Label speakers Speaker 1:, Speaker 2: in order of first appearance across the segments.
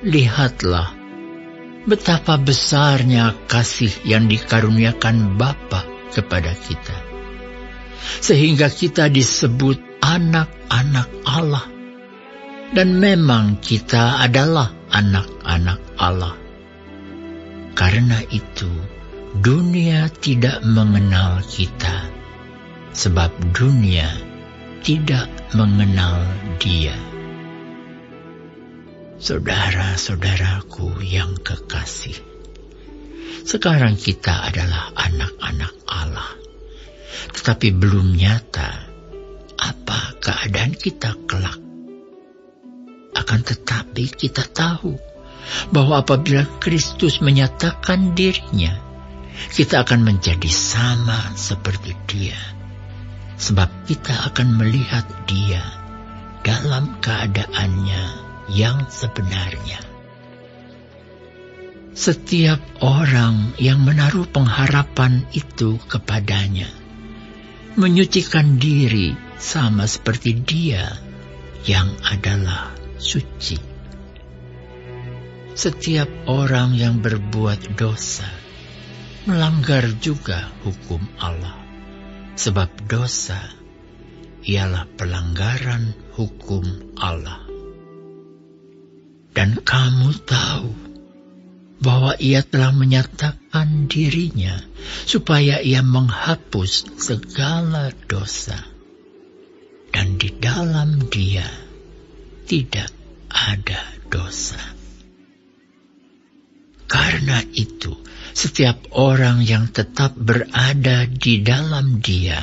Speaker 1: Lihatlah betapa besarnya kasih yang dikaruniakan Bapa kepada kita, sehingga kita disebut anak-anak Allah. Dan memang kita adalah anak-anak Allah. Karena itu, dunia tidak mengenal kita, sebab dunia tidak mengenal Dia. Saudara-saudaraku yang kekasih, sekarang kita adalah anak-anak Allah, tetapi belum nyata apa keadaan kita kelak. Akan tetapi kita tahu bahwa apabila Kristus menyatakan dirinya, kita akan menjadi sama seperti Dia, sebab kita akan melihat Dia dalam keadaannya yang sebenarnya. Setiap orang yang menaruh pengharapan itu kepadanya menyucikan diri sama seperti Dia yang adalah suci. Setiap orang yang berbuat dosa melanggar juga hukum Allah, sebab dosa ialah pelanggaran hukum Allah. Dan kamu tahu bahwa Ia telah menyatakan dirinya supaya Ia menghapus segala dosa. Dan di dalam Dia tidak ada dosa. Karena itu, setiap orang yang tetap berada di dalam Dia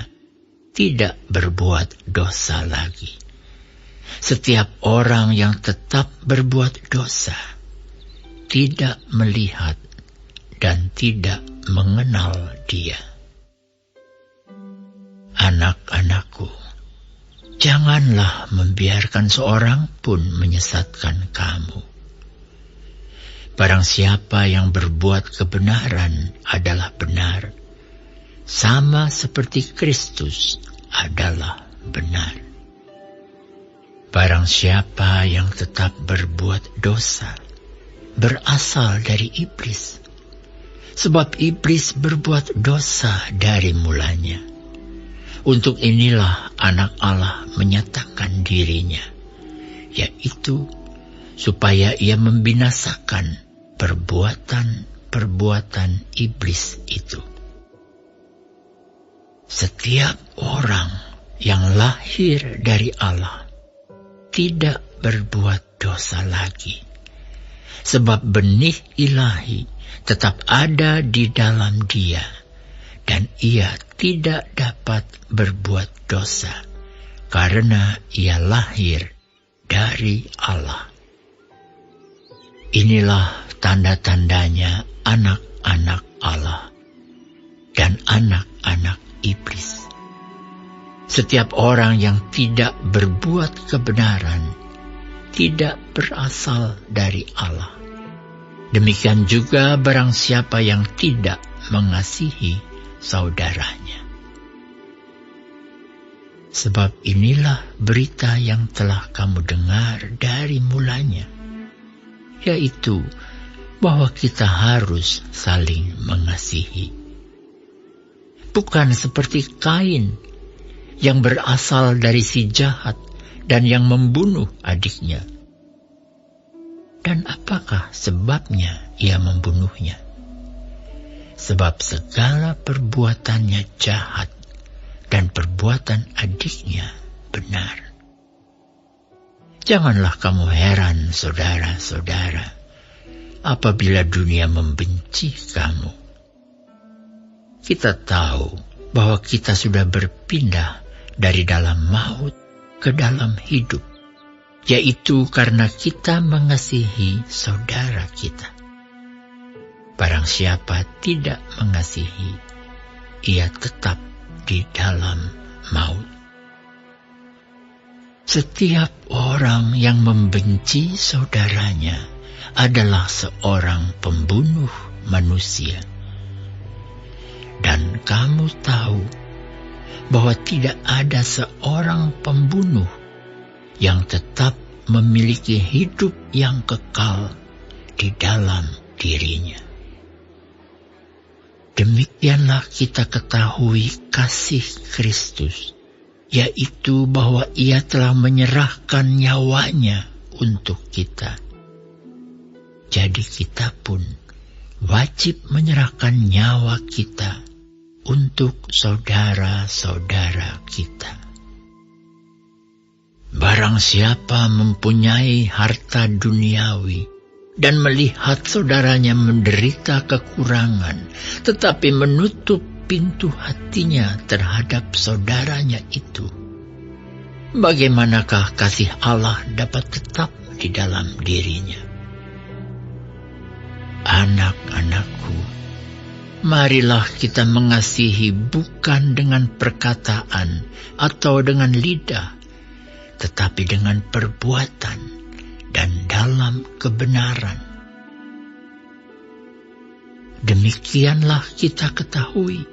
Speaker 1: tidak berbuat dosa lagi. Setiap orang yang tetap berbuat dosa tidak melihat dan tidak mengenal Dia. Anak-anakku, janganlah membiarkan seorang pun menyesatkan kamu. Barang siapa yang berbuat kebenaran adalah benar, sama seperti Kristus adalah benar. Barang siapa yang tetap berbuat dosa, berasal dari iblis. Sebab iblis berbuat dosa dari mulanya. Untuk inilah anak Allah menyatakan dirinya, yaitu supaya Ia membinasakan perbuatan-perbuatan iblis itu. Setiap orang yang lahir dari Allah tidak berbuat dosa lagi, sebab benih ilahi tetap ada di dalam Dia, dan Ia tidak dapat berbuat dosa, karena Ia lahir dari Allah. Inilah tanda-tandanya anak-anak Allah dan anak-anak iblis. Setiap orang yang tidak berbuat kebenaran tidak berasal dari Allah. Demikian juga barang siapa yang tidak mengasihi saudaranya. Sebab inilah berita yang telah kamu dengar dari mulanya, yaitu bahwa kita harus saling mengasihi. Bukan seperti Kain yang berasal dari si jahat dan yang membunuh adiknya. Dan apakah sebabnya ia membunuhnya? Sebab segala perbuatannya jahat dan perbuatan adiknya benar. Janganlah kamu heran, saudara-saudara, apabila dunia membenci kamu. Kita tahu bahwa kita sudah berpindah dari dalam maut ke dalam hidup, yaitu karena kita mengasihi saudara kita. Barang siapa tidak mengasihi, ia tetap di dalam maut. Setiap orang yang membenci saudaranya adalah seorang pembunuh manusia. Dan kamu tahu bahwa tidak ada seorang pembunuh yang tetap memiliki hidup yang kekal di dalam dirinya. Demikianlah kita ketahui kasih Kristus, yaitu bahwa Ia telah menyerahkan nyawanya untuk kita. Jadi kita pun wajib menyerahkan nyawa kita untuk saudara-saudara kita. Barang siapa mempunyai harta duniawi dan melihat saudaranya menderita kekurangan, tetapi menutup pintu hatinya terhadap saudaranya itu, bagaimanakah kasih Allah dapat tetap di dalam dirinya? Anak-anakku, marilah kita mengasihi bukan dengan perkataan atau dengan lidah, tetapi dengan perbuatan dan dalam kebenaran. Demikianlah kita ketahui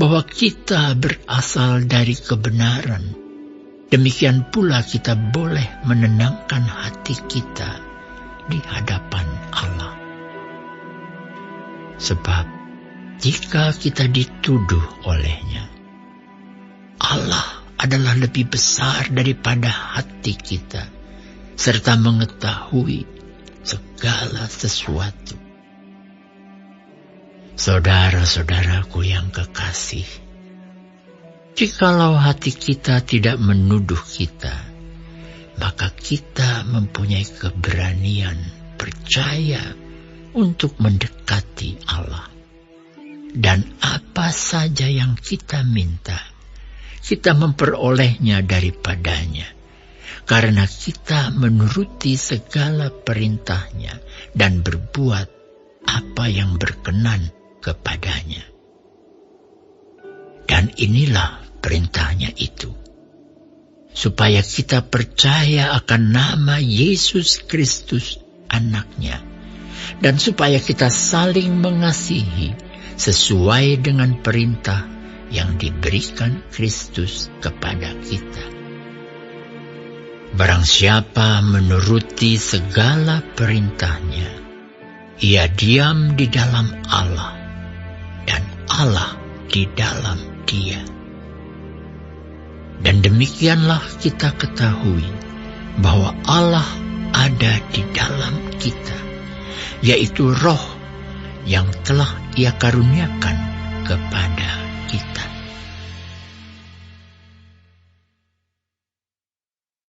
Speaker 1: bahwa kita berasal dari kebenaran. Demikian pula kita boleh menenangkan hati kita di hadapan Allah. Sebab jika kita dituduh olehnya, Allah adalah lebih besar daripada hati kita, serta mengetahui segala sesuatu. Saudara-saudaraku yang kekasih, jikalau hati kita tidak menuduh kita, maka kita mempunyai keberanian percaya untuk mendekati Allah. Dan apa saja yang kita minta, kita memperolehnya daripadanya, karena kita menuruti segala perintahnya dan berbuat apa yang berkenan kepadanya. Dan inilah perintahnya itu, supaya kita percaya akan nama Yesus Kristus Anaknya, dan supaya kita saling mengasihi sesuai dengan perintah yang diberikan Kristus kepada kita. Barang siapa menuruti segala perintahnya, ia diam di dalam Allah, dan Allah di dalam dia. Dan demikianlah kita ketahui bahwa Allah ada di dalam kita, yaitu Roh yang telah Ia karuniakan kepada kita.